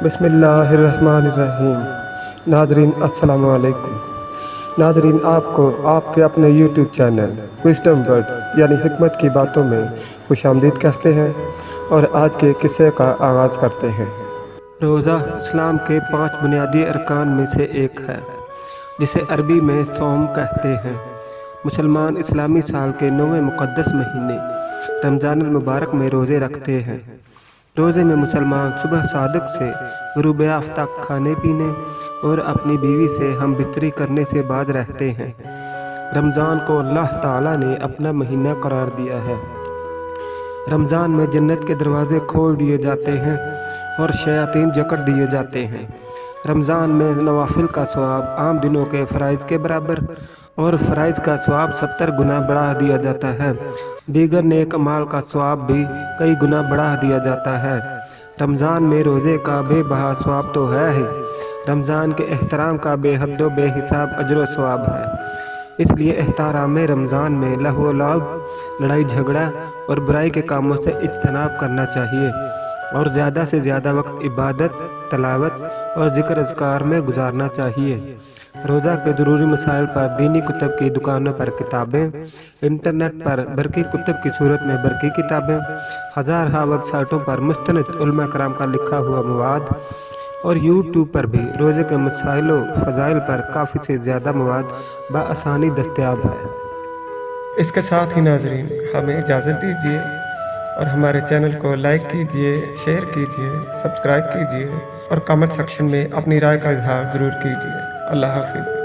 بسم اللہ الرحمن الرحیم۔ ناظرین السلام علیکم۔ ناظرین، آپ کو آپ کے اپنے یوٹیوب چینل وزڈم ورڈ یعنی حکمت کی باتوں میں خوش آمدید کہتے ہیں اور آج کے قصے کا آغاز کرتے ہیں۔ روزہ اسلام کے 5 بنیادی ارکان میں سے ایک ہے، جسے عربی میں صوم کہتے ہیں۔ مسلمان اسلامی سال کے 9ویں مقدس مہینے رمضان المبارک میں روزے رکھتے ہیں۔ روزے میں مسلمان صبح صادق سے غروب آفتاب کھانے پینے اور اپنی بیوی سے ہم بستری کرنے سے باز رہتے ہیں۔ رمضان کو اللہ تعالیٰ نے اپنا مہینہ قرار دیا ہے۔ رمضان میں جنت کے دروازے کھول دیے جاتے ہیں اور شیاطین جکڑ دیے جاتے ہیں۔ رمضان میں نوافل کا ثواب عام دنوں کے فرائض کے برابر اور فرائض کا ثواب 70 گنا بڑھا دیا جاتا ہے۔ دیگر نیک اعمال کا ثواب بھی کئی گنا بڑھا دیا جاتا ہے۔ رمضان میں روزے کا بے بہا ثواب تو ہے ہی، رمضان کے احترام کا بے حد و بے حساب اجر و ثواب ہے۔ اس لیے احترام رمضان میں لہو و لعب، لڑائی جھگڑا اور برائی کے کاموں سے اجتناب کرنا چاہیے اور زیادہ سے زیادہ وقت عبادت، تلاوت اور ذکر اذکار میں گزارنا چاہیے۔ روزہ کے ضروری مسائل پر دینی کتب کی دکانوں پر کتابیں، انٹرنیٹ پر برقی کتب کی صورت میں برقی کتابیں، ہزارہا ویب سائٹوں پر مستند علماء کرام کا لکھا ہوا مواد اور یوٹیوب پر بھی روزے کے مسائل و فضائل پر کافی سے زیادہ مواد بآسانی دستیاب ہے۔ اس کے ساتھ ہی ناظرین ہمیں اجازت دیجیے اور ہمارے چینل کو لائک کیجیے، شیئر کیجیے، سبسکرائب کیجیے اور کامنٹ سیکشن میں اپنی رائے کا اظہار ضرور کیجیے۔ اللہ حافظ۔